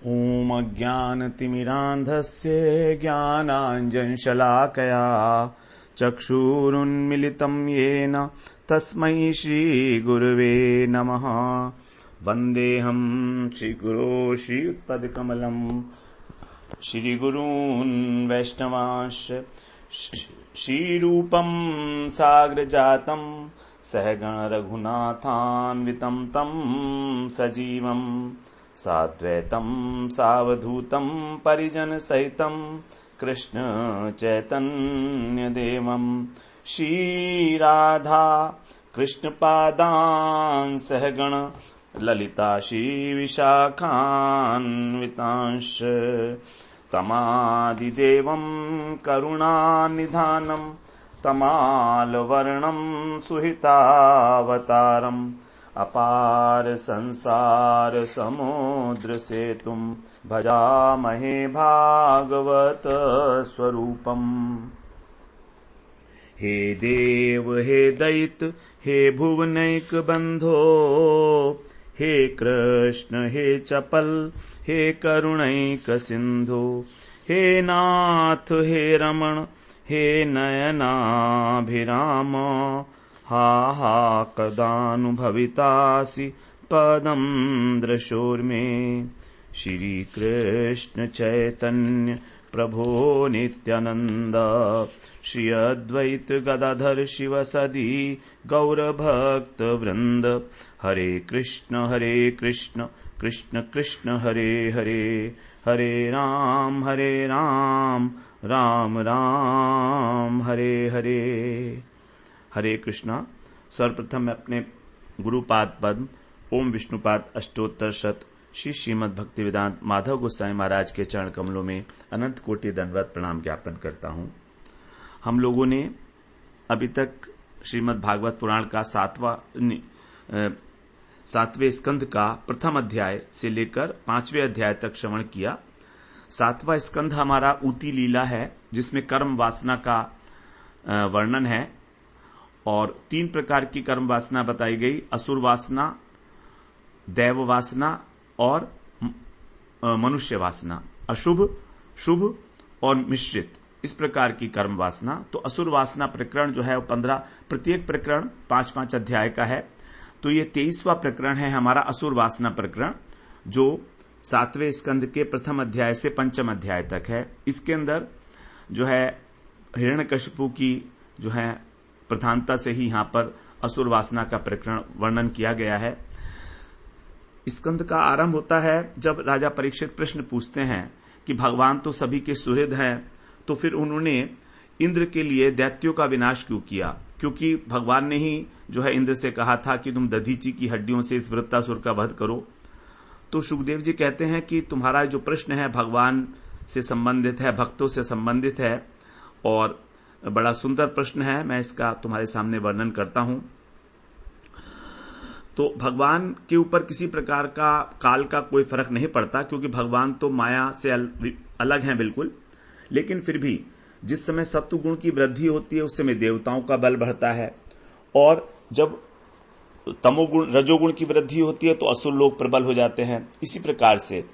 ॐ अज्ञानतिमिरान्धस्य ज्ञानाञ्जनशलाकया चक्षुरुन्मिलितं येन तस्मै श्रीगुरुवे नमः। वन्देऽहं श्रीगुरो श्रीयुत्पदकमलं श्रीगुरून् वैष्णवांश्च श्रीरूपं साग्रजातं सहगण रघुनाथान्वितं तं सजीवं साद्वैतं सावधूतं परिजन सहितं कृष्ण चैतन्य देवं श्री राधा कृष्ण पादान् सहगण ललिता श्री विशाखान्वितांश्च तमादिदेवं करुणानिधानं तमालवर्णं सुहितावतारम् अपार संसार समुद्र सेतुं भजामहे भागवत स्वरूपम्। हे देव हे दैत हे भुवनैक बंधो हे कृष्ण हे चपल हे करुणैक सिंधु हे नाथ हे रमण हे नयनाभिराम हा हा कदानुभवितासि पदं दृशोर्मे। श्री कृष्ण चैतन्य प्रभो नित्यानंद श्री अद्वैत गदाधर शिवसदि गौरभक्त वृंद। हरे कृष्ण कृष्ण कृष्ण हरे हरे हरे राम राम राम हरे हरे। हरे कृष्णा। सर्वप्रथम मैं अपने गुरुपाद पद्म ओम विष्णुपाद अष्टोत्तर शत श्री श्रीमद् भक्ति वेदांत माधव गोस्वामी महाराज के चरण कमलों में अनंत कोटि दंडवत प्रणाम ज्ञापन करता हूं। हम लोगों ने अभी तक श्रीमद् भागवत पुराण का सातवें स्कंध का प्रथम अध्याय से लेकर 5वें अध्याय तक श्रवण किया। 7वां स्कंध हमारा ऊती लीला है, जिसमें कर्म वासना का वर्णन है और 3 प्रकार की कर्म वासना बताई गई, असुर वासना, दैव वासना और मनुष्य वासना, अशुभ, शुभ और मिश्रित, इस प्रकार की कर्म वासना। तो असुर वासना प्रकरण जो है वो 15, प्रत्येक प्रकरण 5-5 अध्याय का है। तो ये 23वां प्रकरण है हमारा असुर वासना प्रकरण, जो 7वें स्कंद के प्रथम अध्याय से 5वें अध्याय तक है। इसके अंदर जो है हिरण्यकशिपु की जो है प्रधानता से ही यहां पर असुर वासना का प्रकरण वर्णन किया गया है। स्कंद का आरंभ होता है जब राजा परीक्षित प्रश्न पूछते हैं कि भगवान तो सभी के सुहृद हैं, तो फिर उन्होंने इंद्र के लिए दैत्यों का विनाश क्यों किया? क्योंकि भगवान ने ही जो है इंद्र से कहा था कि तुम दधीची की हड्डियों से इस वृत्तासुर का वध करो। तो सुखदेव जी कहते हैं कि तुम्हारा जो प्रश्न है भगवान से संबंधित है, भक्तों से संबंधित है और बड़ा सुंदर प्रश्न है। मैं इसका तुम्हारे सामने वर्णन करता हूं। तो भगवान के ऊपर किसी प्रकार का काल का कोई फर्क नहीं पड़ता, क्योंकि भगवान तो माया से अलग हैं बिल्कुल। लेकिन फिर भी जिस समय सत्व गुण की वृद्धि होती है उस समय देवताओं का बल बढ़ता है, और जब तमोगुण रजोगुण की वृद्धि होती है तो असुर लोग प्रबल हो जाते हैं। इसी प्रकार से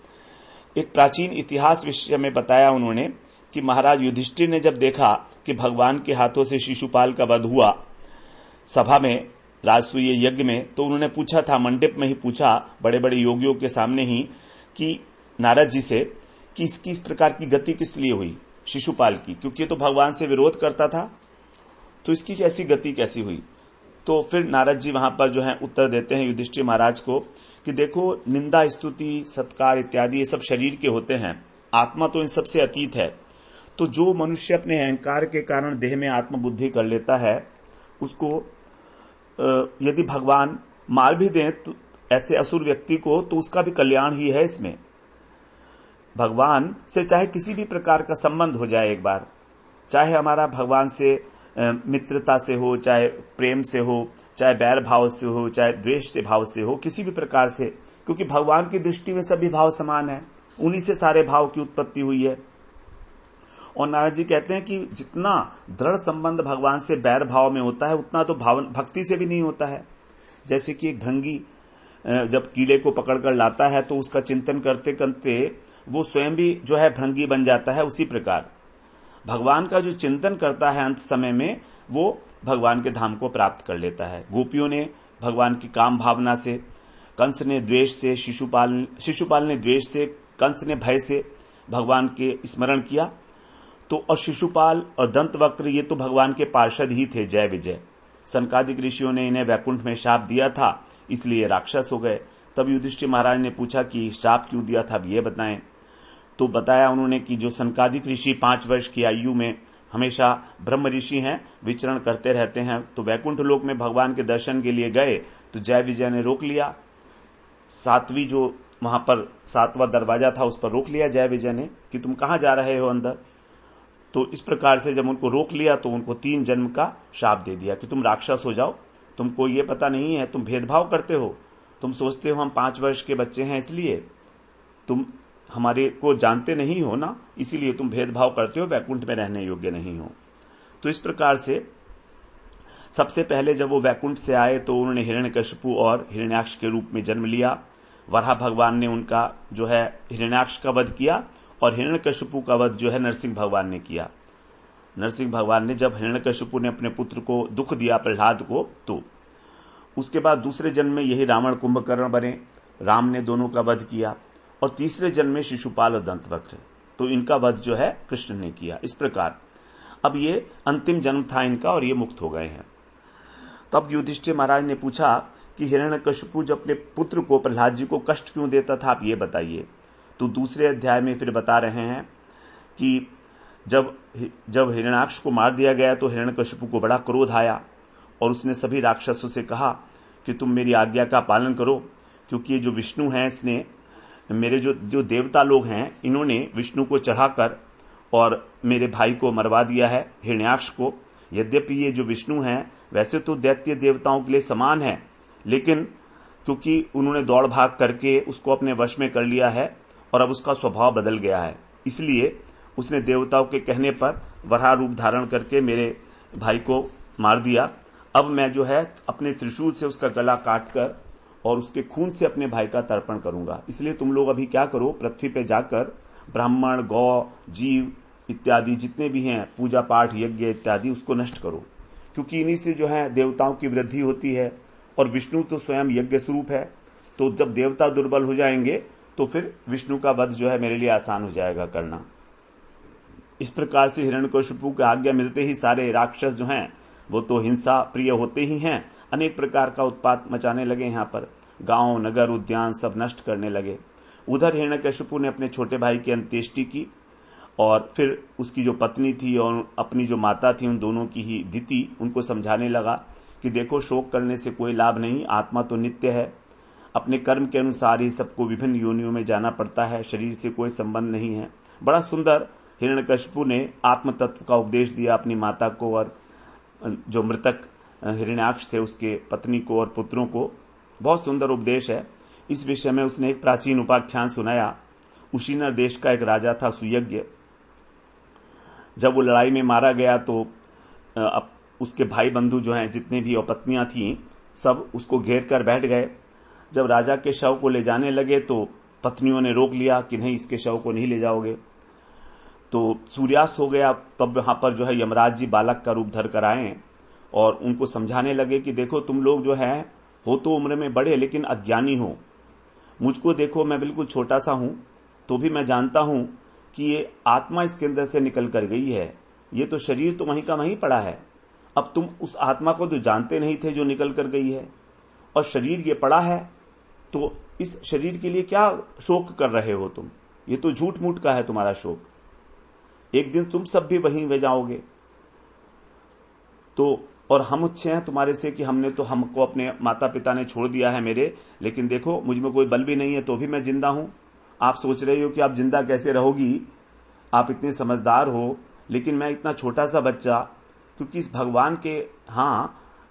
एक प्राचीन इतिहास विषय में बताया उन्होंने कि महाराज युधिष्ठिर ने जब देखा कि भगवान के हाथों से शिशुपाल का वध हुआ सभा में, राजसूय यज्ञ में, तो उन्होंने पूछा था, मंडप में ही पूछा, बड़े बड़े योगियों के सामने ही, कि नारद जी से कि इसकी इस प्रकार की गति किस लिए हुई शिशुपाल की, क्योंकि तो भगवान से विरोध करता था, तो इसकी ऐसी गति कैसी हुई? तो फिर नारद जी वहां पर जो है उत्तर देते हैं युधिष्ठिर महाराज को कि देखो, निंदा स्तुति सत्कार इत्यादि ये सब शरीर के होते हैं, आत्मा तो इन सबसे अतीत है। तो जो मनुष्य अपने अहंकार के कारण देह में आत्मबुद्धि कर लेता है, उसको यदि भगवान मार भी दें तो ऐसे असुर व्यक्ति को, तो उसका भी कल्याण ही है इसमें। भगवान से चाहे किसी भी प्रकार का संबंध हो जाए एक बार, चाहे हमारा भगवान से मित्रता से हो, चाहे प्रेम से हो, चाहे बैर भाव से हो, चाहे द्वेष से भाव से हो, किसी भी प्रकार से, क्योंकि भगवान की दृष्टि में सभी भाव समान है, उन्हीं से सारे भाव की उत्पत्ति हुई है। और नारद जी कहते हैं कि जितना दृढ़ संबंध भगवान से बैर भाव में होता है उतना तो भक्ति से भी नहीं होता है। जैसे कि एक भृंगी जब कीड़े को पकड़कर लाता है तो उसका चिंतन करते करते वो स्वयं भी जो है भृंगी बन जाता है, उसी प्रकार भगवान का जो चिंतन करता है अंत समय में वो भगवान के धाम को प्राप्त कर लेता है। गोपियों ने भगवान की काम भावना से, कंस ने द्वेष से, शिशुपाल ने द्वेष से, कंस ने भय से भगवान के स्मरण किया। तो और शिशुपाल और दंतवक्र ये तो भगवान के पार्षद ही थे, जय विजय। सनकादिक ऋषियों ने इन्हें वैकुंठ में शाप दिया था, इसलिए राक्षस हो गए। तब युधिष्ठिर महाराज ने पूछा कि शाप क्यों दिया था, अब ये बताएं। तो बताया उन्होंने कि जो सनकादिक ऋषि 5 वर्ष की आयु में हमेशा ब्रह्म ऋषि हैं, विचरण करते रहते हैं, तो वैकुंठ लोक में भगवान के दर्शन के लिए गए तो जय विजय ने रोक लिया। 7वीं जो वहां पर 7वां दरवाजा था उस पर रोक लिया जय विजय ने कि तुम कहां जा रहे हो अंदर। तो इस प्रकार से जब उनको रोक लिया तो उनको 3 जन्म का शाप दे दिया कि तुम राक्षस हो जाओ, तुमको ये पता नहीं है, तुम भेदभाव करते हो, तुम सोचते हो हम 5 वर्ष के बच्चे हैं इसलिए, तुम हमारे को जानते नहीं हो ना, इसीलिए तुम भेदभाव करते हो, वैकुंठ में रहने योग्य नहीं हो। तो इस प्रकार से सबसे पहले जब वो वैकुंठ से आए तो उन्होंने हिरण्यकशिपु और हिरण्याक्ष के रूप में जन्म लिया। वराह भगवान ने उनका जो है हिरण्याक्ष का वध किया और हिरण्यकशिपु का वध जो है नरसिंह भगवान ने किया। नरसिंह भगवान ने जब हिरण्यकशिपु ने अपने पुत्र को दुख दिया प्रहलाद को, तो उसके बाद दूसरे जन्म में यही रावण कुंभकर्ण बने, राम ने दोनों का वध किया। और तीसरे जन्म में शिशुपाल और दंतवक्र, तो इनका वध जो है कृष्ण ने किया। इस प्रकार अब ये अंतिम जन्म था इनका और ये मुक्त हो गए हैं। तब युधिष्ठिर महाराज ने पूछा कि हिरण्यकशिपु जब अपने पुत्र को प्रहलाद जी को कष्ट क्यों देता था, आप ये बताइए। तो दूसरे अध्याय में फिर बता रहे हैं कि जब हिरण्याक्ष को मार दिया गया तो हिरण्यकशिपु को बड़ा क्रोध आया और उसने सभी राक्षसों से कहा कि तुम मेरी आज्ञा का पालन करो, क्योंकि ये जो विष्णु है इसने मेरे जो देवता लोग हैं इन्होंने विष्णु को चढ़ाकर और मेरे भाई को मरवा दिया है, हिरण्याक्ष को। यद्यपि ये जो विष्णु हैं वैसे तो दैत्य देवताओं के लिए समान है, लेकिन क्योंकि उन्होंने दौड़ भाग करके उसको अपने वश में कर लिया है और अब उसका स्वभाव बदल गया है, इसलिए उसने देवताओं के कहने पर वराह रूप धारण करके मेरे भाई को मार दिया। अब मैं जो है अपने त्रिशूल से उसका गला काटकर और उसके खून से अपने भाई का तर्पण करूंगा। इसलिए तुम लोग अभी क्या करो, पृथ्वी पे जाकर ब्राह्मण, गौ, जीव इत्यादि जितने भी हैं, पूजा पाठ यज्ञ इत्यादि, उसको नष्ट करो, क्योंकि इन्हीं से जो है देवताओं की वृद्धि होती है और विष्णु तो स्वयं यज्ञ स्वरूप है। तो जब देवता दुर्बल हो जाएंगे तो फिर विष्णु का वध जो है मेरे लिए आसान हो जाएगा करना। इस प्रकार से हिरण्यकशिपु की आज्ञा मिलते ही सारे राक्षस जो हैं वो तो हिंसा प्रिय होते ही हैं, अनेक प्रकार का उत्पात मचाने लगे, यहाँ पर गांव, नगर, उद्यान सब नष्ट करने लगे। उधर हिरण्यकशिपु ने अपने छोटे भाई की अंत्येष्टि की और फिर उसकी जो पत्नी थी और अपनी जो माता थी उन दोनों की ही दिति उनको समझाने लगा कि देखो शोक करने से कोई लाभ नहीं, आत्मा तो नित्य है, अपने कर्म के अनुसार ही सबको विभिन्न योनियों में जाना पड़ता है, शरीर से कोई संबंध नहीं है। बड़ा सुंदर हिरण्यकशिपु ने आत्म तत्व का उपदेश दिया अपनी माता को और जो मृतक हिरण्याक्ष थे उसके पत्नी को और पुत्रों को। बहुत सुंदर उपदेश है। इस विषय में उसने एक प्राचीन उपाख्यान सुनाया। उशीनर देश का एक राजा था सुयज्ञ। जब वो लड़ाई में मारा गया तो उसके भाई बंधु जो हैं जितने भी और पत्नियां थीं सब उसको घेर कर बैठ गए। जब राजा के शव को ले जाने लगे तो पत्नियों ने रोक लिया कि नहीं, इसके शव को नहीं ले जाओगे। तो सूर्यास्त हो गया। तब वहां पर जो है यमराज जी बालक का रूप धर कर आए और उनको समझाने लगे कि देखो तुम लोग जो है हो तो उम्र में बड़े लेकिन अज्ञानी हो, मुझको देखो मैं बिल्कुल छोटा सा हूं, तो भी मैं जानता हूं कि ये आत्मा इसके अंदर से निकल कर गई है, ये तो शरीर तो वहीं का वहीं पड़ा है। अब तुम उस आत्मा को तो जानते नहीं थे जो निकल कर गई है, और शरीर ये पड़ा है, तो इस शरीर के लिए क्या शोक कर रहे हो तुम, ये तो झूठ मूठ का है तुम्हारा शोक, एक दिन तुम सब भी वहीं वे जाओगे। तो और हम अच्छे हैं तुम्हारे से कि हमको अपने माता पिता ने छोड़ दिया है मेरे, लेकिन देखो मुझ में कोई बल भी नहीं है तो भी मैं जिंदा हूं। आप सोच रहे हो कि आप जिंदा कैसे रहोगी, आप इतने समझदार हो, लेकिन मैं इतना छोटा सा बच्चा, क्योंकि इस भगवान के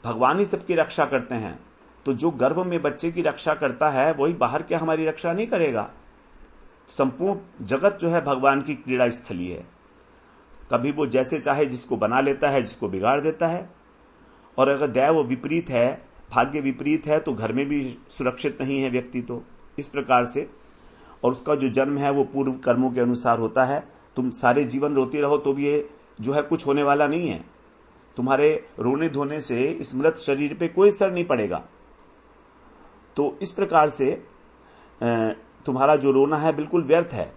भगवान ही सबकी रक्षा करते हैं। तो जो गर्भ में बच्चे की रक्षा करता है वही बाहर क्या हमारी रक्षा नहीं करेगा। संपूर्ण जगत जो है भगवान की क्रीड़ा स्थली है। कभी वो जैसे चाहे जिसको बना लेता है, जिसको बिगाड़ देता है। और अगर दैव विपरीत है भाग्य विपरीत है तो घर में भी सुरक्षित नहीं है व्यक्ति, तो इस प्रकार से, और उसका जो जन्म है वो पूर्व कर्मों के अनुसार होता है। तुम सारे जीवन रोते रहो तो भी ये जो है कुछ होने वाला नहीं है। तुम्हारे रोने धोने से इस मृत शरीर पे कोई असर नहीं पड़ेगा। तो इस प्रकार से तुम्हारा जो रोना है बिल्कुल व्यर्थ है।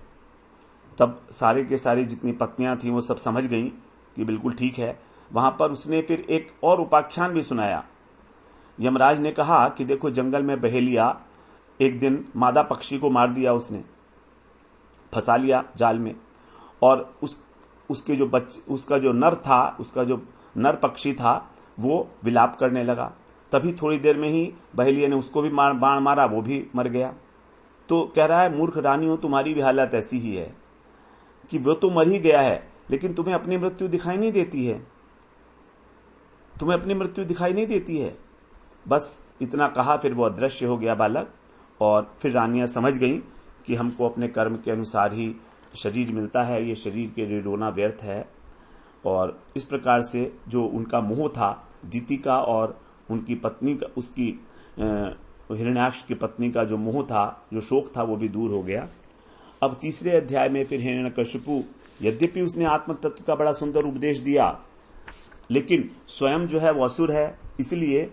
तब सारे के सारी जितनी पत्नियां थी वो सब समझ गईं कि बिल्कुल ठीक है। वहां पर उसने फिर एक और उपाख्यान भी सुनाया। यमराज ने कहा कि देखो, जंगल में बहेलिया एक दिन मादा पक्षी को मार दिया, उसने फंसा लिया जाल में, और उसके जो उसका जो नर था, उसका जो नर पक्षी था वो विलाप करने लगा। तभी थोड़ी देर में ही बहेलिया ने उसको भी बाण मारा, वो भी मर गया। तो कह रहा है, मूर्ख रानियों, तुम्हारी भी हालत ऐसी ही है कि वो तो मर ही गया है, लेकिन तुम्हें अपनी मृत्यु दिखाई नहीं देती है, तुम्हें अपनी मृत्यु दिखाई नहीं देती है। बस इतना कहा, फिर वो अदृश्य हो गया बालक। और फिर रानियां समझ गईं कि हमको अपने कर्म के अनुसार ही शरीर मिलता है, ये शरीर के लिए रोना व्यर्थ है। और इस प्रकार से जो उनका मोह था दीति का, और उनकी पत्नी का, उसकी हिरण्याक्ष की पत्नी का जो मोह था, जो शोक था, वो भी दूर हो गया। अब तीसरे अध्याय में फिर हिरण्यकशिपु, यद्यपि उसने आत्म तत्व का बड़ा सुंदर उपदेश दिया, लेकिन स्वयं जो है वो असुर है, इसलिए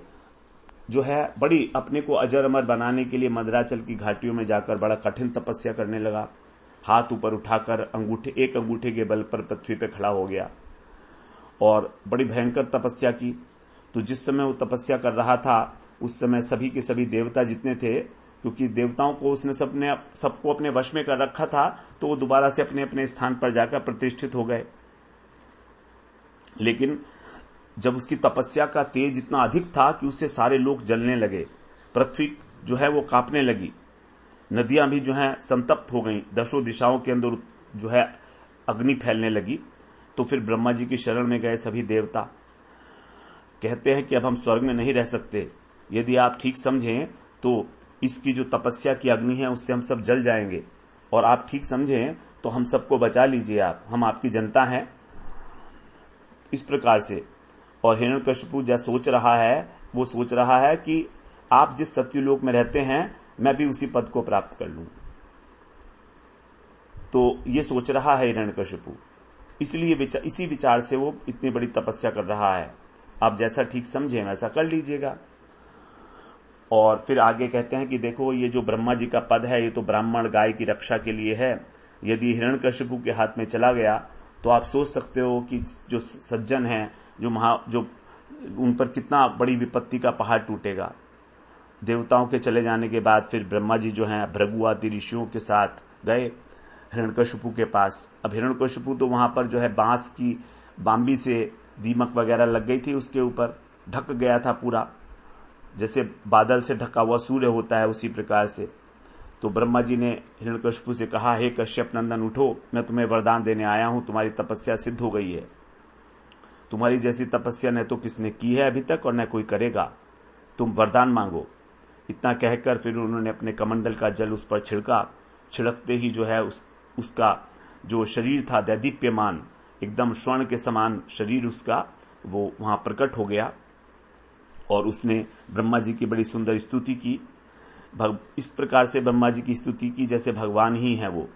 जो है बड़ी अपने को अजर अमर बनाने के लिए मंदराचल की घाटियों में जाकर बड़ा कठिन तपस्या करने लगा। हाथ ऊपर उठाकर एक अंगूठे के बल पर पृथ्वी पे खड़ा हो गया और बड़ी भयंकर तपस्या की। तो जिस समय वो तपस्या कर रहा था उस समय सभी के सभी देवता जितने थे, क्योंकि देवताओं को उसने सबको अपने वश में कर रखा था, तो वो दोबारा से अपने अपने स्थान पर जाकर प्रतिष्ठित हो गए। लेकिन जब उसकी तपस्या का तेज इतना अधिक था कि उससे सारे लोग जलने लगे, पृथ्वी जो है वो कांपने लगी, नदियां भी जो है संतप्त हो गईं, दसों दिशाओं के अंदर जो है अग्नि फैलने लगी। तो फिर ब्रह्मा जी की शरण में गए सभी देवता। कहते हैं कि अब हम स्वर्ग में नहीं रह सकते, यदि आप ठीक समझें तो इसकी जो तपस्या की अग्नि है उससे हम सब जल जाएंगे, और आप ठीक समझें तो हम सबको बचा लीजिए, आप, हम आपकी जनता हैं। इस प्रकार से। और हिरण्यकशिपु जो सोच रहा है, वो सोच रहा है कि आप जिस सत्यलोक में रहते हैं मैं भी उसी पद को प्राप्त कर लूं। तो ये सोच रहा है हिरण्यकशिपु, इसलिए इसी विचार से वो इतनी बड़ी तपस्या कर रहा है। आप जैसा ठीक समझें वैसा कर लीजिएगा। और फिर आगे कहते हैं कि देखो, ये जो ब्रह्मा जी का पद है ये तो ब्राह्मण गाय की रक्षा के लिए है। यदि हिरण्यकशिपु के हाथ में चला गया तो आप सोच सकते हो कि जो सज्जन हैं, जो उन पर कितना बड़ी विपत्ति का पहाड़ टूटेगा। देवताओं के चले जाने के बाद फिर ब्रह्मा जी जो हैं भृगु आदि ऋषियों के साथ गए हिरण्यकशिपु के पास। अब हिरण्यकशिपु तो वहां पर जो है बांस की बांबी से दीमक वगैरह लग गई थी, उसके ऊपर ढक गया था पूरा, जैसे बादल से ढका हुआ सूर्य होता है उसी प्रकार से। तो ब्रह्मा जी ने हिरण्यकशिपु से कहा, हे कश्यप नंदन, उठो, मैं तुम्हें वरदान देने आया हूं, तुम्हारी तपस्या सिद्ध हो गई है। तुम्हारी जैसी तपस्या न तो किसने की है अभी तक और न कोई करेगा, तुम वरदान मांगो। इतना कहकर फिर उन्होंने अपने कमंडल का जल उस पर छिड़का। छिड़कते ही जो है उसका जो शरीर था दैदीप्यमान, एकदम स्वर्ण के समान शरीर उसका, वो वहां प्रकट हो गया। और उसने ब्रह्मा जी की बड़ी सुंदर स्तुति की। इस प्रकार से ब्रह्मा जी की स्तुति की जैसे भगवान ही है वो।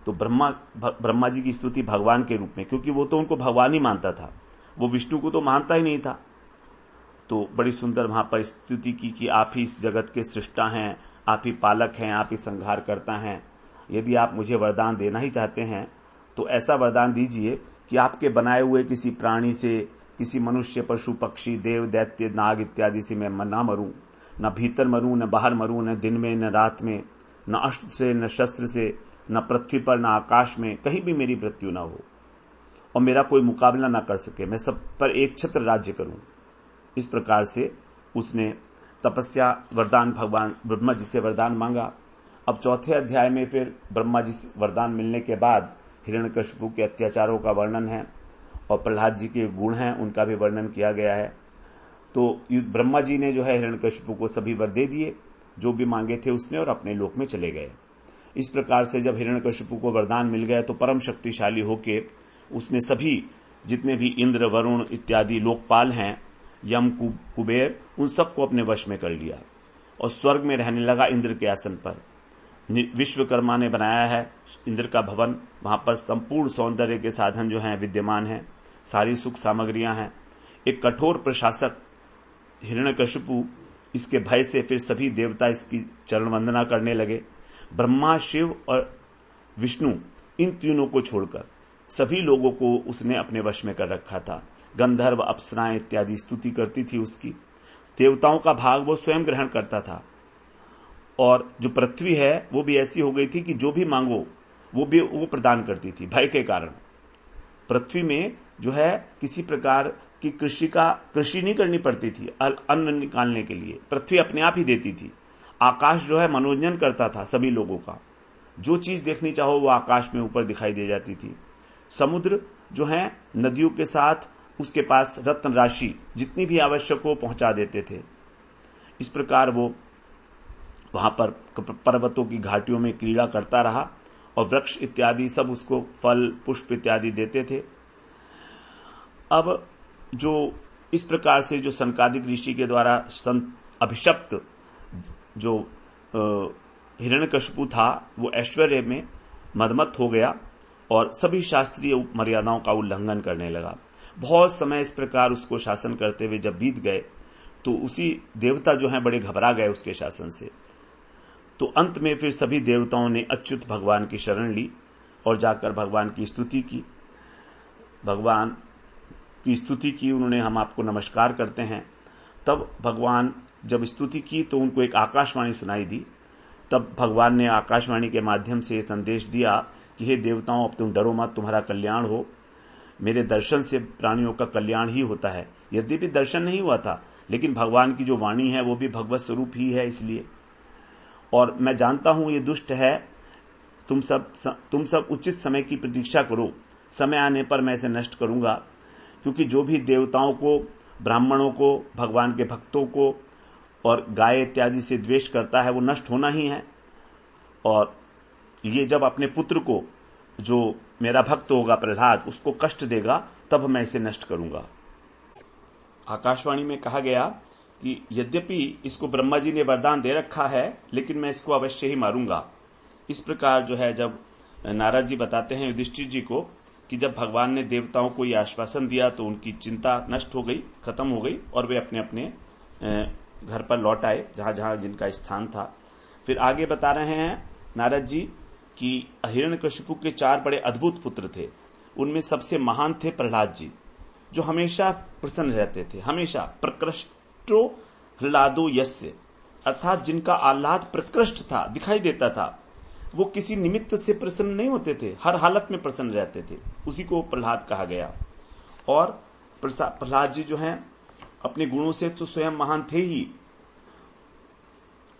तो ब्रह्मा जी की स्तुति भगवान के रूप में, क्योंकि वो तो उनको भगवान ही मानता था, वो विष्णु को तो मानता ही नहीं था। तो बड़ी सुंदर वहां पर स्तुति की कि आप ही इस जगत के सृष्टा हैं, आप ही पालक हैं, आप ही संहार करता हैं। यदि आप मुझे वरदान देना ही चाहते हैं तो ऐसा वरदान दीजिए कि आपके बनाए हुए किसी प्राणी से, किसी मनुष्य, पशु, पक्षी, देव, दैत्य, नाग इत्यादि से मैं न मरूं, न भीतर मरूं, न बाहर मरूं, न दिन में न रात में, न अस्त्र से, न शस्त्र से, न पृथ्वी पर, न आकाश में, कहीं भी मेरी मृत्यु न हो और मेरा कोई मुकाबला न कर सके, मैं सब पर एक छत्र राज्य करूं। इस प्रकार से उसने तपस्या वरदान भगवान ब्रह्मा जी से वरदान मांगा। अब चौथे अध्याय में फिर ब्रह्मा जी से वरदान मिलने के बाद हिरण्यकशिपु के अत्याचारों का वर्णन है और प्रहलाद जी के गुण हैं उनका भी वर्णन किया गया है। तो ब्रह्मा जी ने जो है हिरण्यकशिपु को सभी वर दे दिए जो भी मांगे थे उसने, और अपने लोक में चले गए। इस प्रकार से जब हिरण्यकशिपु को वरदान मिल गए तो परम शक्तिशाली होके उसने सभी जितने भी इंद्र, वरुण इत्यादि लोकपाल हैं, यम, कुबेर, उन सबको अपने वश में कर लिया और स्वर्ग में रहने लगा इंद्र के आसन पर। विश्वकर्मा ने बनाया है इंद्र का भवन, वहां पर संपूर्ण सौंदर्य के साधन जो हैं विद्यमान हैं, सारी सुख सामग्रियां हैं। एक कठोर प्रशासक हिरण्यकशिपु, इसके भय से फिर सभी देवता इसकी चरण वंदना करने लगे। ब्रह्मा, शिव और विष्णु, इन तीनों को छोड़कर सभी लोगों को उसने अपने वश में कर रखा था। गंधर्व, अप्सराएं इत्यादि स्तुति करती थी उसकी। देवताओं का भाग वो स्वयं ग्रहण करता था। और जो पृथ्वी है वो भी ऐसी हो गई थी कि जो भी मांगो वो प्रदान करती थी। भय के कारण पृथ्वी में जो है किसी प्रकार की कृषि नहीं करनी पड़ती थी। अन्न निकालने के लिए पृथ्वी अपने आप ही देती थी। आकाश जो है मनोरंजन करता था सभी लोगों का, जो चीज देखनी चाहो वो आकाश में ऊपर दिखाई दे जाती थी। समुद्र जो है नदियों के साथ उसके पास रत्न राशि जितनी भी आवश्यक हो पहुंचा देते थे। इस प्रकार वो वहां पर पर्वतों की घाटियों में क्रीड़ा करता रहा और वृक्ष इत्यादि सब उसको फल पुष्प इत्यादि देते थे। अब जो इस प्रकार से जो सनकादिक ऋषि के द्वारा अभिशप्त जो हिरण्यकशिपु था वो ऐश्वर्य में मदमत्त हो गया और सभी शास्त्रीय मर्यादाओं का उल्लंघन करने लगा। बहुत समय इस प्रकार उसको शासन करते हुए जब बीत गए तो उसी देवता जो हैं बड़े घबरा गए उसके शासन से। तो अंत में फिर सभी देवताओं ने अच्युत भगवान की शरण ली और जाकर भगवान की स्तुति की। भगवान की स्तुति की उन्होंने, हम आपको नमस्कार करते हैं। तब भगवान जब स्तुति की तो उनको एक आकाशवाणी सुनाई दी। तब भगवान ने आकाशवाणी के माध्यम से संदेश दिया कि हे देवताओं, अब तुम डरो मत, तुम्हारा कल्याण हो। मेरे दर्शन से प्राणियों का कल्याण ही होता है। यद्यपि दर्शन नहीं हुआ था लेकिन भगवान की जो वाणी है वो भी भगवत स्वरूप ही है इसलिए। और मैं जानता हूं ये दुष्ट है, तुम सब उचित समय की प्रतीक्षा करो, समय आने पर मैं इसे नष्ट करूंगा। क्योंकि जो भी देवताओं को, ब्राह्मणों को, भगवान के भक्तों को और गाय इत्यादि से द्वेष करता है वो नष्ट होना ही है। और ये जब अपने पुत्र को, जो मेरा भक्त होगा प्रहलाद, उसको कष्ट देगा तब मैं इसे नष्ट करूंगा। आकाशवाणी में कहा गया कि यद्यपि इसको ब्रह्मा जी ने वरदान दे रखा है लेकिन मैं इसको अवश्य ही मारूंगा। इस प्रकार जो है जब नारद जी बताते हैं युधिष्ठिर जी को कि जब भगवान ने देवताओं को यह आश्वासन दिया तो उनकी चिंता नष्ट हो गई, खत्म हो गई और वे अपने अपने घर पर लौट आए जहां जहां जिनका स्थान था। फिर आगे बता रहे हैं नारद जी कि हिरण्यकशिपु के 4 बड़े अद्भुत पुत्र थे। उनमें सबसे महान थे प्रहलाद जी, जो हमेशा प्रसन्न रहते थे, हमेशा प्रकृष्टो ह्लादो यस्य, अर्थात जिनका आह्लाद प्रकृष्ट था, दिखाई देता था। वो किसी निमित्त से प्रसन्न नहीं होते थे, हर हालत में प्रसन्न रहते थे, उसी को प्रहलाद कहा गया। और प्रहलाद जी जो हैं अपने गुणों से तो स्वयं महान थे ही।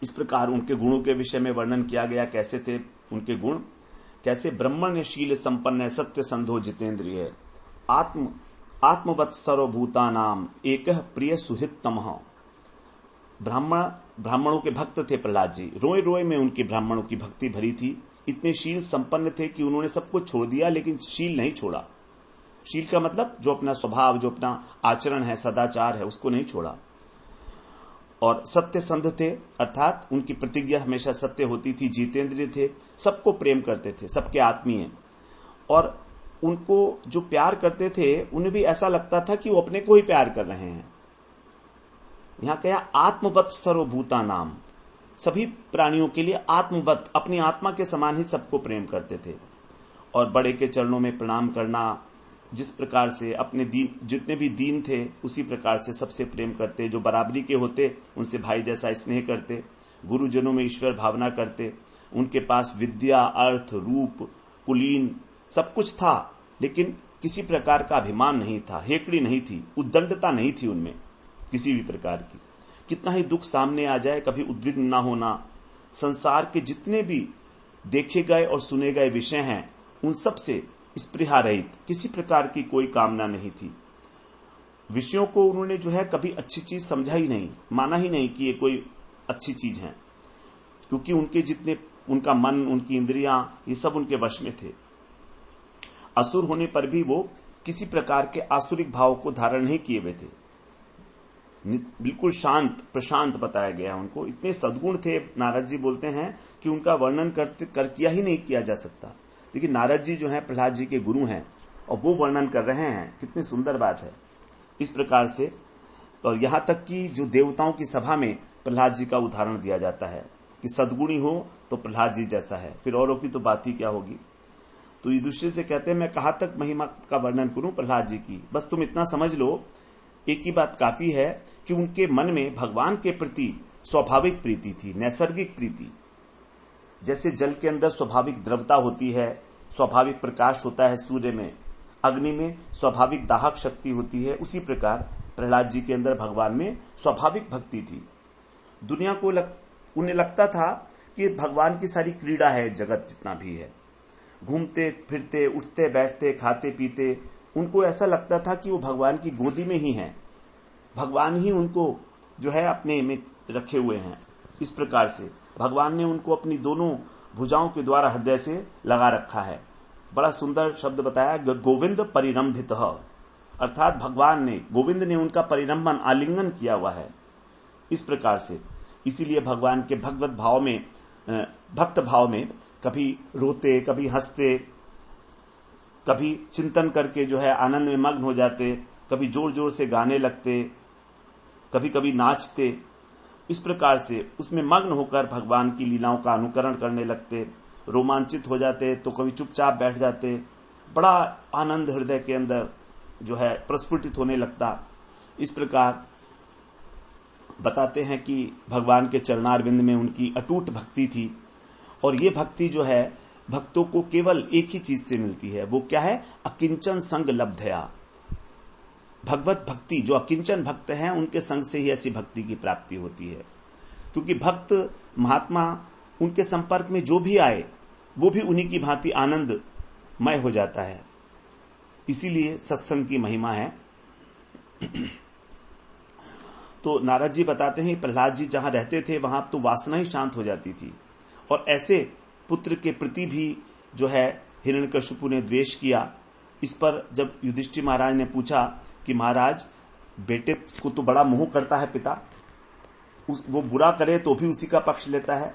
इस प्रकार उनके गुणों के विषय में वर्णन किया गया। कैसे थे उनके गुण? कैसे ब्रह्मण्यशील संपन्न सत्य संधो जितेंद्रिय आत्मवत्सरो भूतानाम एक प्रिय सुहृतम। ब्राह्मणों के भक्त थे प्रहलाद जी, रोए रोए में उनकी ब्राह्मणों की भक्ति भरी थी। इतने शील संपन्न थे कि उन्होंने सब कुछ छोड़ दिया लेकिन शील नहीं छोड़ा। शील का मतलब जो अपना स्वभाव, जो अपना आचरण है, सदाचार है, उसको नहीं छोड़ा। और सत्य संध थे, अर्थात उनकी प्रतिज्ञा हमेशा सत्य होती थी। जितेंद्रिय थे, सबको प्रेम करते थे, सबके आत्मीय। और उनको जो प्यार करते थे उन्हें भी ऐसा लगता था कि वो अपने को ही प्यार कर रहे हैं। यहां क्या आत्मवत सर्वभूता नाम, सभी प्राणियों के लिए आत्मवत, अपनी आत्मा के समान ही सबको प्रेम करते थे। और बड़े के चरणों में प्रणाम करना, जिस प्रकार से अपने जितने भी दीन थे उसी प्रकार से सबसे प्रेम करते। जो बराबरी के होते उनसे भाई जैसा स्नेह करते। गुरुजनों में ईश्वर भावना करते। उनके पास विद्या, अर्थ, रूप, कुलीन सब कुछ था लेकिन किसी प्रकार का अभिमान नहीं था, हेकड़ी नहीं थी, उद्दंडता नहीं थी उनमें किसी भी प्रकार की। कितना ही दुख सामने आ जाए कभी उद्विग्न ना होना। संसार के जितने भी देखे गए और सुने गए विषय हैं उन सब से स्पृहा रहित, किसी प्रकार की कोई कामना नहीं थी। विषयों को उन्होंने जो है कभी अच्छी चीज समझा ही नहीं, माना ही नहीं कि ये कोई अच्छी चीज है, क्योंकि उनका मन, उनकी इंद्रियां, ये सब उनके वश में थे। असुर होने पर भी वो किसी प्रकार के आसुरिक भाव को धारण नहीं किए हुए थे। बिल्कुल शांत प्रशांत बताया गया है उनको। इतने सद्गुण थे नारद जी, बोलते हैं कि उनका वर्णन किया ही नहीं किया जा सकता। लेकिन नारद जी जो है प्रहलाद जी के गुरु हैं और वो वर्णन कर रहे हैं, कितनी सुंदर बात है। इस प्रकार से, और यहां तक कि जो देवताओं की सभा में प्रहलाद जी का उदाहरण दिया जाता है कि सद्गुणी हो तो प्रहलाद जी जैसा है, फिर औरों की तो बात ही क्या होगी। तो युधिष्ठिर से कहते हैं, मैं कहां तक महिमा का वर्णन करूं प्रहलाद जी की, बस तुम इतना समझ लो, एक ही बात काफी है कि उनके मन में भगवान के प्रति स्वाभाविक प्रीति थी, नैसर्गिक प्रीति। जैसे जल के अंदर स्वाभाविक द्रवता होती है, स्वाभाविक प्रकाश होता है सूर्य में, अग्नि में स्वाभाविक दाहक शक्ति होती है, उसी प्रकार प्रहलाद जी के अंदर भगवान में स्वाभाविक भक्ति थी। दुनिया को उन्हें लगता था कि भगवान की सारी क्रीड़ा है, जगत जितना भी है, घूमते फिरते, उठते बैठते, खाते पीते, उनको ऐसा लगता था कि वो भगवान की गोदी में ही हैं, भगवान ही उनको जो है अपने में रखे हुए हैं। इस प्रकार से भगवान ने उनको अपनी दोनों भुजाओं के द्वारा हृदय से लगा रखा है। बड़ा सुंदर शब्द बताया, गोविंद परिरंभित, अर्थात भगवान ने, गोविंद ने उनका परिरंभन, आलिंगन किया हुआ है। इस प्रकार से इसीलिए भगवान के भगवत भाव में, भक्त भाव में कभी रोते, कभी हंसते, कभी चिंतन करके जो है आनंद में मग्न हो जाते, कभी जोर जोर से गाने लगते, कभी कभी नाचते। इस प्रकार से उसमें मग्न होकर भगवान की लीलाओं का अनुकरण करने लगते, रोमांचित हो जाते, तो कभी चुपचाप बैठ जाते। बड़ा आनंद हृदय के अंदर जो है प्रस्फुटित होने लगता। इस प्रकार बताते हैं कि भगवान के चरणारविंद में उनकी अटूट भक्ति थी, और ये भक्ति जो है भक्तों को केवल एक ही चीज से मिलती है, वो क्या है, अकिंचन संग लब्धया। भगवत भक्ति, जो अकिंचन भक्त हैं उनके संग से ही ऐसी भक्ति की प्राप्ति होती है। क्योंकि भक्त महात्मा, उनके संपर्क में जो भी आए वो भी उन्हीं की भांति आनंदमय हो जाता है। इसीलिए सत्संग की महिमा है। तो नारद जी बताते हैं, प्रहलाद जी जहां रहते थे वहां तो वासना ही शांत हो जाती थी, और ऐसे पुत्र के प्रति भी जो है हिरण्यकशिपु ने द्वेष किया। इस पर जब युधिष्ठिर महाराज ने पूछा कि महाराज, बेटे को तो बड़ा मोह करता है पिता, वो बुरा करे तो भी उसी का पक्ष लेता है,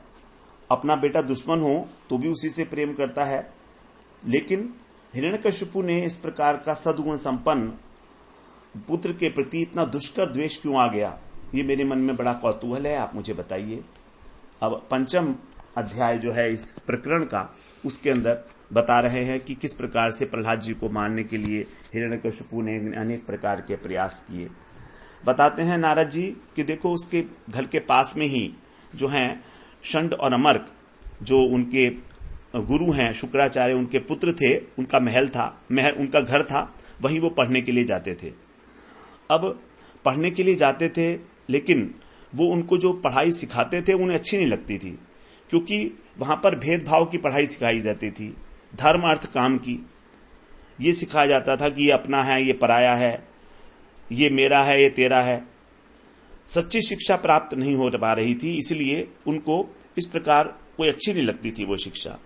अपना बेटा दुश्मन हो तो भी उसी से प्रेम करता है, लेकिन हिरण्यकशिपु ने इस प्रकार का सद्गुण संपन्न पुत्र के प्रति इतना दुष्कर द्वेष क्यों आ गया, ये मेरे मन में बड़ा कौतूहल है, आप मुझे बताइए। अब पंचम अध्याय जो है इस प्रकरण का, उसके अंदर बता रहे हैं कि किस प्रकार से प्रहलाद जी को मारने के लिए हिरण्यकशिपु ने अनेक प्रकार के प्रयास किए। बताते हैं नारद जी कि देखो, उसके घर के पास में ही जो हैं षंड और अमर्क, जो उनके गुरु हैं शुक्राचार्य, उनके पुत्र थे, उनका महल था, उनका घर था, वहीं वो पढ़ने के लिए जाते थे। अब पढ़ने के लिए जाते थे, लेकिन वो उनको जो पढ़ाई सिखाते थे उन्हें अच्छी नहीं लगती थी, क्योंकि वहां पर भेदभाव की पढ़ाई सिखाई जाती थी, धर्म अर्थ काम की। ये सिखाया जाता था कि ये अपना है, ये पराया है, ये मेरा है, ये तेरा है। सच्ची शिक्षा प्राप्त नहीं हो पा रही थी, इसलिए उनको इस प्रकार कोई अच्छी नहीं लगती थी वो शिक्षा।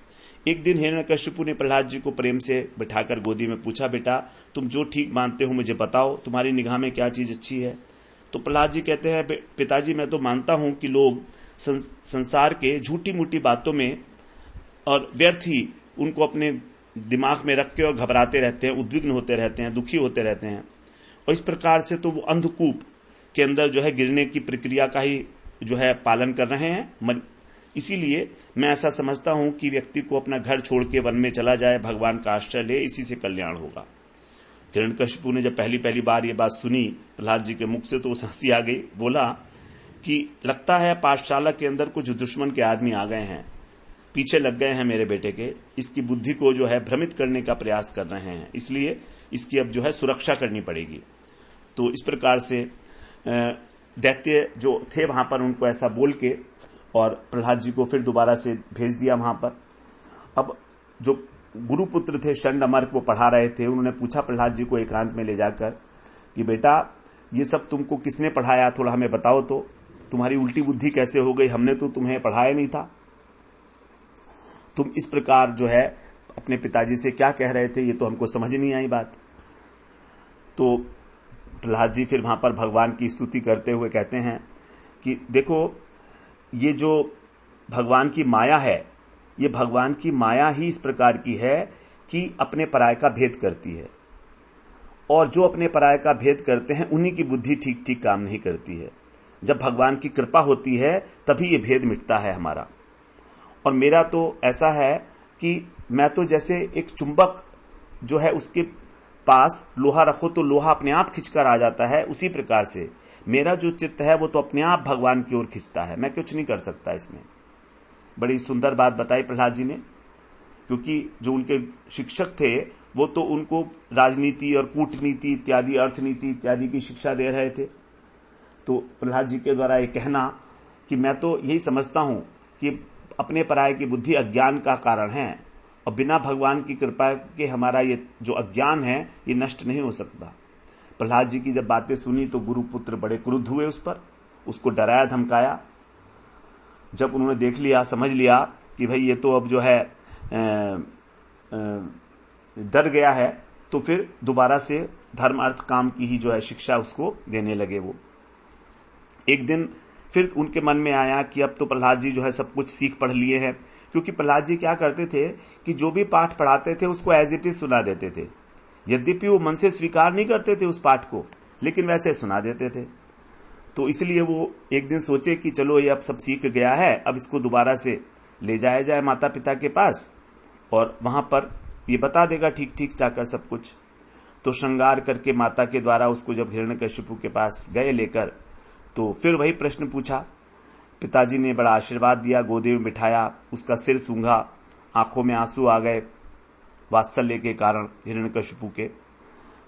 एक दिन हिरण्यकशिपु ने प्रहलाद जी को प्रेम से बिठाकर गोदी में पूछा, बेटा तुम जो ठीक मानते हो मुझे बताओ, तुम्हारी निगाह में क्या चीज अच्छी है। तो प्रहलाद जी कहते हैं, पिताजी मैं तो मानता हूं कि लोग संसार के झूठी मूठी बातों में और व्यर्थ ही उनको अपने दिमाग में रख के और घबराते रहते हैं, उद्विग्न होते रहते हैं, दुखी होते रहते हैं, और इस प्रकार से तो वो अंधकूप के अंदर जो है गिरने की प्रक्रिया का ही जो है पालन कर रहे हैं। इसीलिए मैं ऐसा समझता हूं कि व्यक्ति को अपना घर छोड़ के वन में चला जाए, भगवान का आश्रय ले, इसी से कल्याण होगा। हिरण्यकशिपु ने जब पहली बार ये बात सुनी प्रहलाद जी के मुख से, तो उसे हंसी आ गई। बोला कि लगता है पाठशाला के अंदर कुछ दुश्मन के आदमी आ गए हैं, पीछे लग गए हैं मेरे बेटे के, इसकी बुद्धि को जो है भ्रमित करने का प्रयास कर रहे हैं, इसलिए इसकी अब जो है सुरक्षा करनी पड़ेगी। तो इस प्रकार से दैत्य जो थे वहां पर उनको ऐसा बोल के और प्रहलाद जी को फिर दोबारा से भेज दिया वहां पर। अब जो गुरुपुत्र थे षंड अमर्क, वो पढ़ा रहे थे, उन्होंने पूछा प्रहलाद जी को एकांत में ले जाकर कि बेटा ये सब तुमको किसने पढ़ाया, थोड़ा हमें बताओ तो, तुम्हारी उल्टी बुद्धि कैसे हो गई, हमने तो तुम्हें पढ़ाया नहीं था, तुम इस प्रकार जो है अपने पिताजी से क्या कह रहे थे, ये तो हमको समझ नहीं आई बात। तो प्रहलाद जी फिर वहां पर भगवान की स्तुति करते हुए कहते हैं कि देखो, ये जो भगवान की माया है, ये भगवान की माया ही इस प्रकार की है कि अपने पराय का भेद करती है, और जो अपने पराय का भेद करते हैं उन्हीं की बुद्धि ठीक ठीक काम नहीं करती है। जब भगवान की कृपा होती है तभी ये भेद मिटता है हमारा। और मेरा तो ऐसा है कि मैं तो जैसे एक चुंबक जो है उसके पास लोहा रखो तो लोहा अपने आप खिंचकर आ जाता है, उसी प्रकार से मेरा जो चित्त है वो तो अपने आप भगवान की ओर खिंचता है, मैं कुछ नहीं कर सकता इसमें। बड़ी सुंदर बात बताई प्रहलाद जी ने, क्योंकि जो उनके शिक्षक थे वो तो उनको राजनीति और कूटनीति इत्यादि, अर्थनीति इत्यादि की शिक्षा दे रहे थे। तो प्रहलाद जी के द्वारा ये कहना कि मैं तो यही समझता हूं कि अपने पराये की बुद्धि अज्ञान का कारण है, और बिना भगवान की कृपा के हमारा ये जो अज्ञान है ये नष्ट नहीं हो सकता। प्रहलाद जी की जब बातें सुनी तो गुरुपुत्र बड़े क्रुद्ध हुए उस पर, उसको डराया धमकाया। जब उन्होंने देख लिया, समझ लिया कि भाई ये तो अब जो है डर गया है, तो फिर दोबारा से धर्म अर्थ काम की ही जो है शिक्षा उसको देने लगे। वो एक दिन फिर उनके मन में आया कि अब तो प्रहलाद जी जो है सब कुछ सीख पढ़ लिए हैं, क्योंकि प्रहलाद जी क्या करते थे कि जो भी पाठ पढ़ाते थे उसको एज इट इज सुना देते थे। यद्यपि वो मन से स्वीकार नहीं करते थे उस पाठ को, लेकिन वैसे सुना देते थे। तो इसलिए वो एक दिन सोचे कि चलो ये अब सब सीख गया है, अब इसको दोबारा से ले जाया जाए माता पिता के पास, और वहां पर ये बता देगा ठीक ठीक जाकर सब कुछ। तो श्रृंगार करके माता के द्वारा उसको जब हिरण्यकशिपु के पास गए लेकर, तो फिर वही प्रश्न पूछा। पिताजी ने बड़ा आशीर्वाद दिया, गोदी में बिठाया, उसका सिर सूंघा, आंखों में आंसू आ गए वात्सल्य के कारण हिरण्यकशिपु के।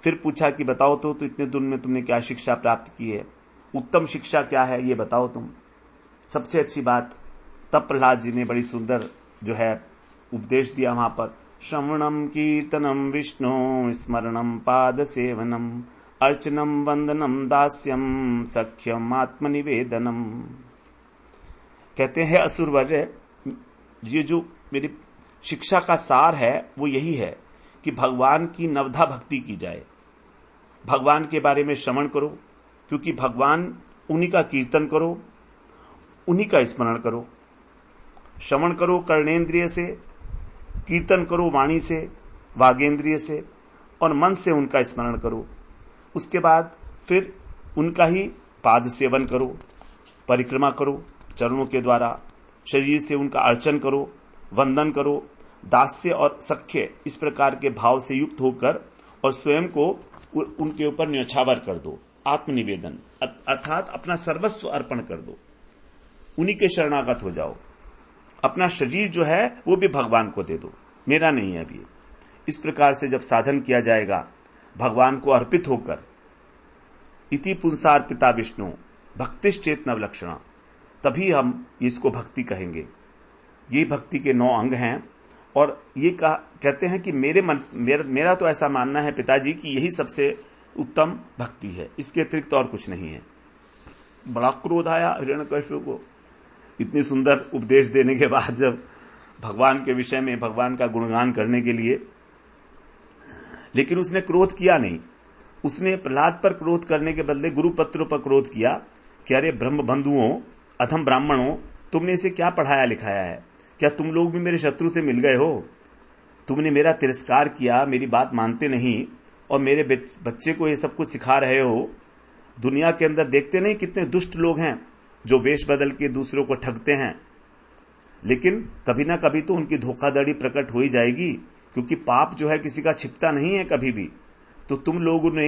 फिर पूछा कि बताओ तो इतने दिन में तुमने क्या शिक्षा प्राप्त की है, उत्तम शिक्षा क्या है ये बताओ तुम, सबसे अच्छी बात। तब प्रहलाद जी ने बड़ी सुंदर जो है उपदेश दिया वहां पर, श्रवणम कीर्तनम विष्णु स्मरणम पाद सेवनम अर्चनम वंदनम दास्यम सख्यम आत्मनिवेदनम। कहते हैं असुरवर्य, ये जो मेरी शिक्षा का सार है वो यही है कि भगवान की नवधा भक्ति की जाए, भगवान के बारे में श्रवण करो, क्योंकि भगवान उन्हीं का कीर्तन करो, उन्हीं का स्मरण करो। श्रवण करो कर्णेंद्रिय से, कीर्तन करो वाणी से, वागेंद्रिय से, और मन से उनका स्मरण करो। उसके बाद फिर उनका ही पाद सेवन करो, परिक्रमा करो चरणों के द्वारा, शरीर से उनका अर्चन करो, वंदन करो, दास्य और सख्य इस प्रकार के भाव से युक्त होकर और स्वयं को उनके ऊपर न्यौछावर कर दो। आत्मनिवेदन अर्थात अपना सर्वस्व अर्पण कर दो, उन्हीं के शरणागत हो जाओ। अपना शरीर जो है वो भी भगवान को दे दो, मेरा नहीं है अभी। इस प्रकार से जब साधन किया जाएगा भगवान को अर्पित होकर, इति पुंसार्पिता विष्णु भक्तिश्चेत नवलक्षणा, तभी हम इसको भक्ति कहेंगे। ये भक्ति के 9 अंग हैं, और ये कहते हैं कि मेरा तो ऐसा मानना है पिताजी कि यही सबसे उत्तम भक्ति है, इसके अतिरिक्त और कुछ नहीं है। बड़ा क्रोध आया हिरण्यकशिपु को इतनी सुंदर उपदेश देने के बाद, जब भगवान के विषय में भगवान का गुणगान करने के लिए, लेकिन उसने क्रोध किया नहीं। उसने प्रहलाद पर क्रोध करने के बदले गुरुपत्रों पर क्रोध किया कि अरे ब्रह्म बंधुओं, अधम ब्राह्मणों, तुमने इसे क्या पढ़ाया लिखाया है? क्या तुम लोग भी मेरे शत्रु से मिल गए हो? तुमने मेरा तिरस्कार किया, मेरी बात मानते नहीं, और मेरे बच्चे को ये सब कुछ सिखा रहे हो। दुनिया के अंदर देखते नहीं कितने दुष्ट लोग हैं जो वेश बदल के दूसरों को ठगते हैं, लेकिन कभी ना कभी तो उनकी धोखाधड़ी प्रकट हो ही जाएगी, क्योंकि पाप जो है किसी का छिपता नहीं है कभी भी। तो तुम लोगों ने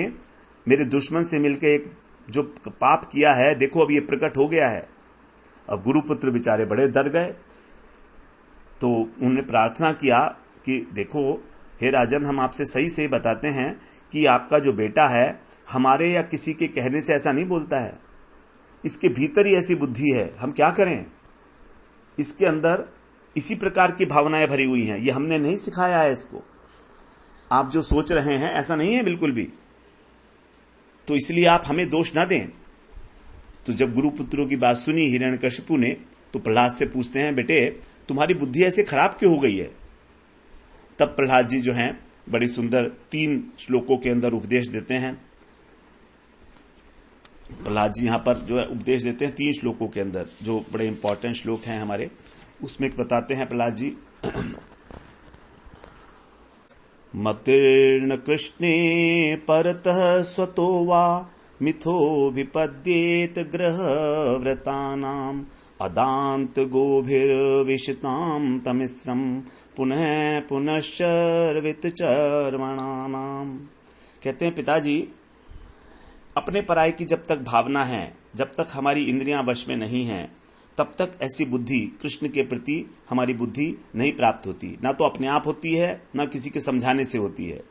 मेरे दुश्मन से मिलकर एक जो पाप किया है, देखो अब ये प्रकट हो गया है। अब गुरुपुत्र बेचारे बड़े डर गए, तो उन्होंने प्रार्थना किया कि देखो हे राजन, हम आपसे सही से बताते हैं कि आपका जो बेटा है हमारे या किसी के कहने से ऐसा नहीं बोलता है, इसके भीतर ही ऐसी बुद्धि है, हम क्या करें? इसके अंदर इसी प्रकार की भावनाएं भरी हुई हैं, ये हमने नहीं सिखाया है इसको। आप जो सोच रहे हैं ऐसा नहीं है बिल्कुल भी, तो इसलिए आप हमें दोष ना दें। तो जब गुरुपुत्रों की बात सुनी हिरण्यकशिपु ने, तो प्रहलाद से पूछते हैं, बेटे तुम्हारी बुद्धि ऐसे खराब क्यों हो गई है? तब प्रहलाद जी जो हैं बड़ी सुंदर 3 श्लोकों के अंदर उपदेश देते हैं प्रहलाद जी यहां पर जो है उपदेश देते हैं 3 श्लोकों के अंदर, जो बड़े इंपॉर्टेंट श्लोक हैं हमारे। उसमें बताते हैं प्रहलाद जी, मतिर्न कृष्णे परतः स्वतो वा मिथो विपद्येत ग्रह व्रतानाम अदांत गोभिर्विशताम तमिश्रम पुनः पुनश्चर्वित चर्वणानाम। कहते हैं पिताजी, अपने पराये की जब तक भावना है, जब तक हमारी इंद्रियां वश में नहीं हैं, तब तक ऐसी बुद्धि कृष्ण के प्रति हमारी बुद्धि नहीं प्राप्त होती। ना तो अपने आप होती है, ना किसी के समझाने से होती है।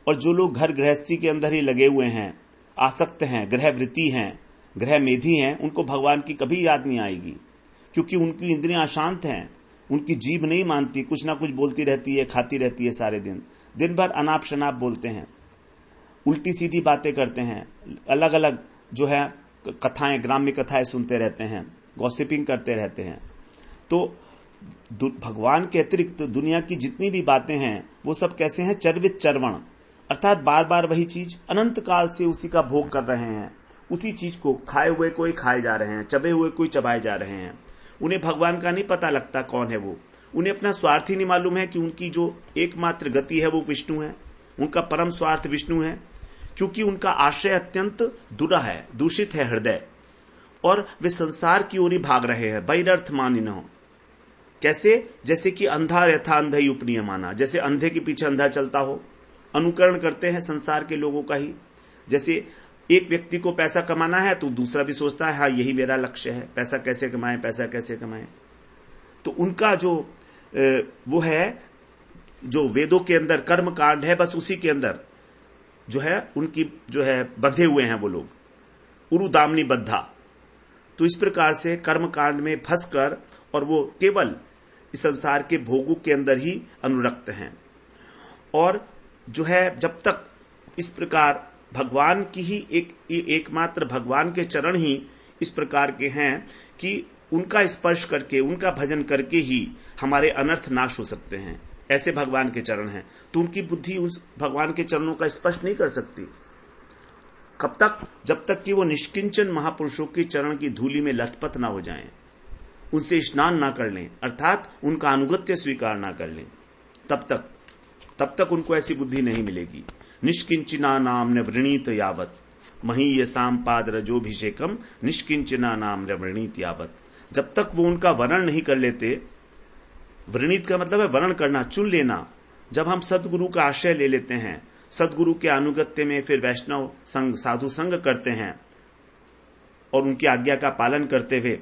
और जो लोग घर गृहस्थी के अंदर ही लगे हुए हैं, आसक्त हैं, ग्रह वृत्ति हैं, ग्रह मेधी हैं, उनको भगवान की कभी याद नहीं आएगी, क्योंकि उनकी इंद्रियां अशांत हैं, उनकी जीभ नहीं मानती, कुछ ना कुछ बोलती रहती है, खाती रहती है, सारे दिन भर अनाप शनाप बोलते हैं, उल्टी सीधी बातें करते हैं, अलग अलग जो है कथाएं, ग्राम्य कथाएं सुनते रहते हैं, गॉसिपिंग करते रहते हैं। तो भगवान के अतिरिक्त दुनिया की जितनी भी बातें हैं वो सब कैसे हैं? चर्वित चर्वण, अर्थात बार बार वही चीज, अनंत काल से उसी का भोग कर रहे हैं, उसी चीज को खाए हुए कोई खाए जा रहे हैं, चबे हुए कोई चबाए जा रहे हैं। उन्हें भगवान का नहीं पता लगता कौन है वो। उन्हें अपना स्वार्थ ही नहीं मालूम है कि उनकी जो एकमात्र गति है वो विष्णु है, उनका परम स्वार्थ विष्णु है, क्योंकि उनका आश्रय अत्यंत दुरा है, दूषित है हृदय, और वे संसार की ओर ही भाग रहे हैं। बैरर्थ मानिनो, कैसे? जैसे कि अंधा यथा अंधा ही उपनीय माना, जैसे अंधे के पीछे अंधा चलता हो, अनुकरण करते हैं संसार के लोगों का ही। जैसे एक व्यक्ति को पैसा कमाना है तो दूसरा भी सोचता है हाँ यही मेरा लक्ष्य है, पैसा कैसे कमाएं, पैसा कैसे कमाएं। तो उनका जो वो है, जो वेदों के अंदर कर्म कांड है, बस उसी के अंदर जो है उनकी जो है बंधे हुए हैं वो लोग, उरुदामनी बद्धा। तो इस प्रकार से कर्म कांड में फंसकर और वो केवल इस संसार के भोगों के अंदर ही अनुरक्त हैं। और जो है जब तक इस प्रकार भगवान की ही एकमात्र भगवान के चरण ही इस प्रकार के हैं कि उनका स्पर्श करके, उनका भजन करके ही हमारे अनर्थ नाश हो सकते हैं, ऐसे भगवान के चरण हैं। तो उनकी बुद्धि उस भगवान के चरणों का स्पर्श नहीं कर सकती। कब तक? जब तक कि वो निष्किंचन महापुरुषों के चरण की धूलि में लथपथ ना हो जाएं, उनसे स्नान ना कर लें, अर्थात उनका अनुगत्य स्वीकार ना कर लें, तब तक उनको ऐसी बुद्धि नहीं मिलेगी। निष्किंचना नाम न वृणीत यावत महीयसाम पाद रजोभिषेकम निष्किंचना नाम न वृणीत यावत। जब तक वो उनका वर्ण नहीं कर लेते, वृणीत का मतलब है वर्ण करना, चुन लेना। जब हम सदगुरु का आश्रय ले लेते हैं, सदगुरु के अनुगत्य में फिर वैष्णव संग, साधु संग करते हैं और उनकी आज्ञा का पालन करते हुए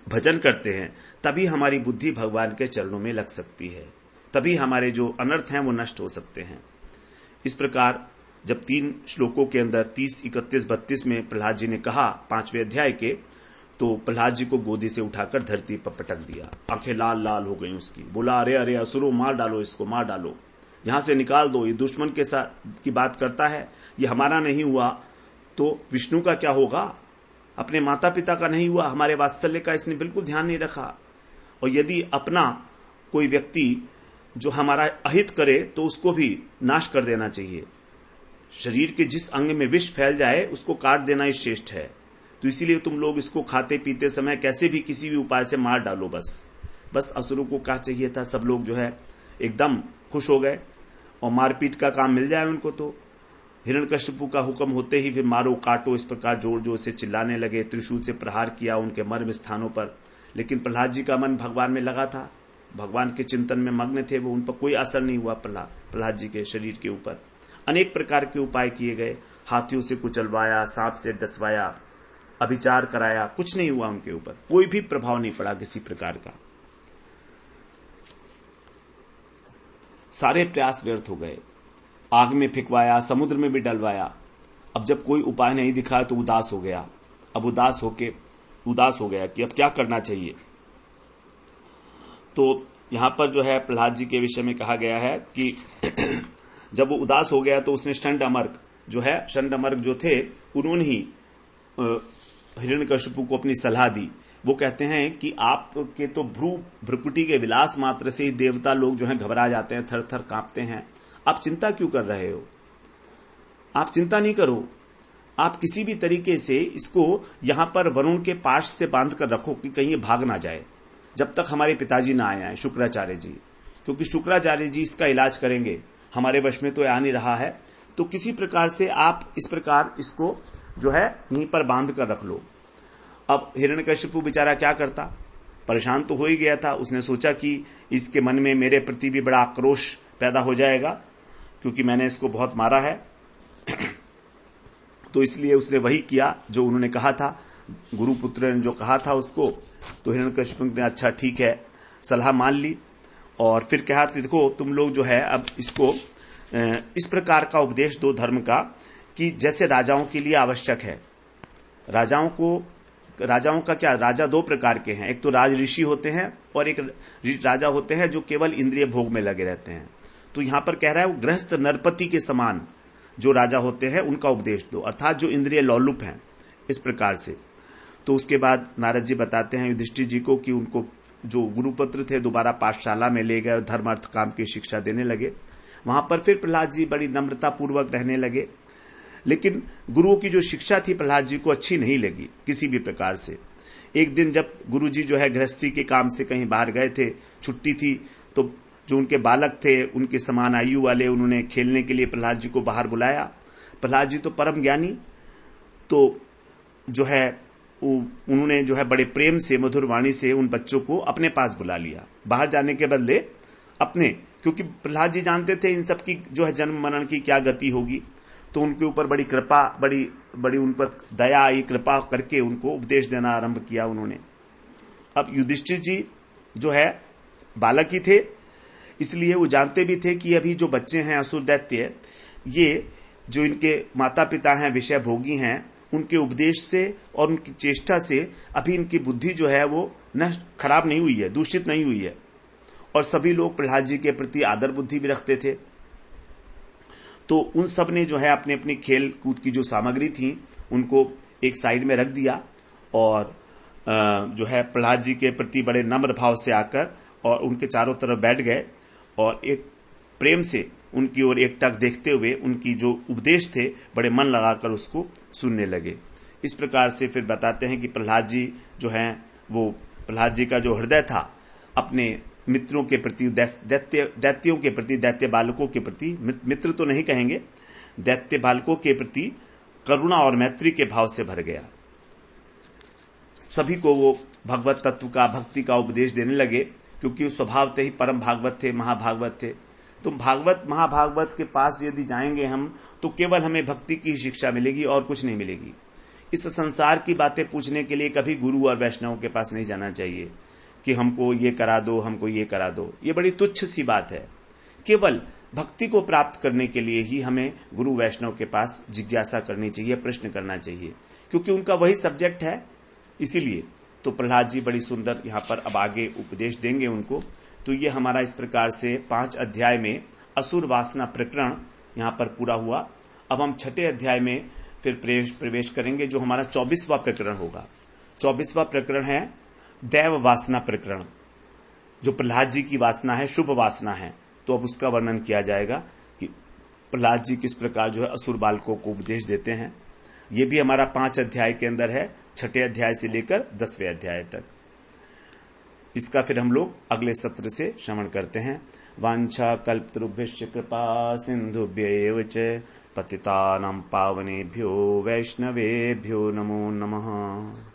भजन करते हैं, तभी हमारी बुद्धि भगवान के चरणों में लग सकती है, तभी हमारे जो अनर्थ हैं वो नष्ट हो सकते हैं। इस प्रकार जब 3 श्लोकों के अंदर 30, 31, 32 में प्रहलाद जी ने कहा 5वें अध्याय के, तो प्रहलाद जी को गोदी से उठाकर धरती पर पटक दिया, आंखें लाल लाल हो गई उसकी। बोला अरे अरे असुरो, मार डालो इसको, मार डालो, यहां से निकाल दो, ये दुश्मन के साथ की बात करता है, ये हमारा नहीं हुआ तो विष्णु का क्या होगा, अपने माता पिता का नहीं हुआ, हमारे वात्सल्य का इसने बिल्कुल ध्यान नहीं रखा। और यदि अपना कोई व्यक्ति जो हमारा अहित करे तो उसको भी नाश कर देना चाहिए। शरीर के जिस अंग में विष फैल जाए उसको काट देना ही श्रेष्ठ है। तो इसीलिए तुम लोग इसको खाते पीते समय कैसे भी किसी भी उपाय से मार डालो। बस असुरों को क्या चाहिए था, सब लोग जो है एकदम खुश हो गए और मारपीट का काम मिल जाए उनको। तो हिरण्यकश्यपु का हुक्म होते ही फिर मारो काटो इस प्रकार जोर जोर से चिल्लाने लगे, त्रिशूल से प्रहार किया उनके मर्म स्थानों पर। लेकिन प्रहलाद जी का मन भगवान में लगा था, भगवान के चिंतन में मग्न थे वो, उन पर कोई असर नहीं हुआ प्रहलाद जी के शरीर के ऊपर। अनेक प्रकार के उपाय किए गए, हाथियों से कुचलवाया, सांप से डसवाया, अभिचार कराया, कुछ नहीं हुआ उनके ऊपर, कोई भी प्रभाव नहीं पड़ा किसी प्रकार का। सारे प्रयास व्यर्थ हो गए, आग में फिकवाया, समुद्र में भी डलवाया। अब जब कोई उपाय नहीं दिखा तो उदास हो गया। अब उदास हो गया कि अब क्या करना चाहिए। तो यहां पर जो है प्रहलाद जी के विषय में कहा गया है कि जब वो उदास हो गया तो उसने षंडमर्क जो थे उन्होंने ही हिरण्यकश्यपु को अपनी सलाह दी। वो कहते हैं कि आपके तो भ्रुकुटी के विलास मात्र से ही देवता लोग जो हैं घबरा जाते हैं, थर थर कांपते हैं। आप चिंता क्यों कर रहे हो? आप चिंता नहीं करो, आप किसी भी तरीके से इसको यहां पर वरुण के पाश से बांध कर रखो कि कहीं ये भाग ना जाए, जब तक हमारे पिताजी ना आए शुक्राचार्य जी, क्योंकि शुक्राचार्य जी इसका इलाज करेंगे, हमारे वश में तो आ नहीं रहा है। तो किसी प्रकार से आप इस प्रकार इसको जो है यहीं पर बांध कर रख लो। अब हिरण्यकशिपु बेचारा क्या करता, परेशान तो हो ही गया था। उसने सोचा कि इसके मन में मेरे प्रति भी बड़ा आक्रोश पैदा हो जाएगा, क्योंकि मैंने इसको बहुत मारा है। तो इसलिए उसने वही किया जो उन्होंने कहा था, गुरुपुत्र ने जो कहा था उसको। तो हिरण्यकशिपु ने अच्छा ठीक है सलाह मान ली, और फिर कहा देखो तुम लोग जो है अब इसको इस प्रकार का उपदेश दो धर्म का कि जैसे राजाओं के लिए आवश्यक है। राजाओं का क्या, राजा दो प्रकार के हैं, एक तो राज ऋषि होते हैं और एक राजा होते हैं जो केवल इंद्रिय भोग में लगे रहते हैं। तो यहां पर कह रहा है वो गृहस्थ नरपति के समान जो राजा होते हैं उनका उपदेश दो, अर्थात जो इंद्रिय लोलुप हैं, इस प्रकार से। तो उसके बाद नारद जी बताते हैं युधिष्ठिर जी को कि उनको जो गुरुपुत्र थे दोबारा पाठशाला में ले गए, धर्म अर्थ काम की शिक्षा देने लगे। वहां पर फिर प्रहलाद जी बड़ी नम्रता पूर्वक रहने लगे, लेकिन गुरुओं की जो शिक्षा थी प्रहलाद जी को अच्छी नहीं लगी किसी भी प्रकार से। एक दिन जब गुरु जी जो है गृहस्थी के काम से कहीं बाहर गए थे, छुट्टी थी, तो जो उनके बालक थे उनके समान आयु वाले, उन्होंने खेलने के लिए प्रहलाद जी को बाहर बुलाया। प्रहलाद जी तो परम ज्ञानी, तो जो है उन्होंने जो है बड़े प्रेम से मधुर वाणी से उन बच्चों को अपने पास बुला लिया, बाहर जाने के बदले अपने, क्योंकि प्रहलाद जी जानते थे इन सब की जो है जन्म मरण की क्या गति होगी। तो उनके ऊपर बड़ी कृपा, बड़ी उन पर दया आई, कृपा करके उनको उपदेश देना आरंभ किया उन्होंने। अब युधिष्ठिर जी जो है बालक ही थे, इसलिए वो जानते भी थे कि अभी जो बच्चे हैं असुर दैत्य, ये जो इनके माता पिता हैं विषय भोगी हैं, उनके उपदेश से और उनकी चेष्टा से अभी इनकी बुद्धि जो है वो नष्ट खराब नहीं हुई है, दूषित नहीं हुई है। और सभी लोग प्रहलाद जी के प्रति आदर बुद्धि भी रखते थे। तो उन सब ने जो है अपने अपनी खेल कूद की जो सामग्री थी उनको एक साइड में रख दिया, और जो है प्रहलाद जी के प्रति बड़े नम्र भाव से आकर और उनके चारों तरफ बैठ गए, और एक प्रेम से उनकी ओर एकटक देखते हुए उनकी जो उपदेश थे बड़े मन लगाकर उसको सुनने लगे। इस प्रकार से फिर बताते हैं कि प्रहलाद जी जो हैं, वो प्रहलाद जी का जो हृदय था अपने मित्रों के प्रति, दैत्यों के प्रति, दैत्य बालकों के प्रति, मित्र तो नहीं कहेंगे, दैत्य बालकों के प्रति करुणा और मैत्री के भाव से भर गया। सभी को वो भगवत तत्व का, भक्ति का उपदेश देने लगे, क्योंकि स्वभावतः ही परम भागवत थे, महाभागवत थे। तो भागवत महाभागवत के पास यदि जाएंगे हम तो केवल हमें भक्ति की शिक्षा मिलेगी और कुछ नहीं मिलेगी। इस संसार की बातें पूछने के लिए कभी गुरु और वैष्णव के पास नहीं जाना चाहिए कि हमको ये करा दो, हमको ये करा दो। ये बड़ी तुच्छ सी बात है। केवल भक्ति को प्राप्त करने के लिए ही हमें गुरु वैष्णव के पास जिज्ञासा करनी चाहिए, प्रश्न करना चाहिए, क्योंकि उनका वही सब्जेक्ट है। इसीलिए तो प्रहलाद जी बड़ी सुंदर यहाँ पर अब आगे उपदेश देंगे उनको। तो ये हमारा इस प्रकार से 5 अध्याय में असुर वासना प्रकरण यहाँ पर पूरा हुआ। अब हम 6ठे अध्याय में फिर प्रवेश करेंगे, जो हमारा 24वां प्रकरण होगा। 24वां प्रकरण है दैव वासना प्रकरण, जो प्रहलाद जी की वासना है, शुभ वासना है। तो अब उसका वर्णन किया जाएगा कि प्रहलाद जी किस प्रकार जो है असुर बालकों को उपदेश देते हैं। ये भी हमारा 5 अध्याय के अंदर है, 6ठे अध्याय से लेकर 10वें अध्याय तक। इसका फिर हम लोग अगले सत्र से श्रवण करते हैं। वांछा कल्पतरुभ्यश्च कृपा सिंधुभ्यैव च पतितानां पावनेभ्यो वैष्णवेभ्यो नमो नमः।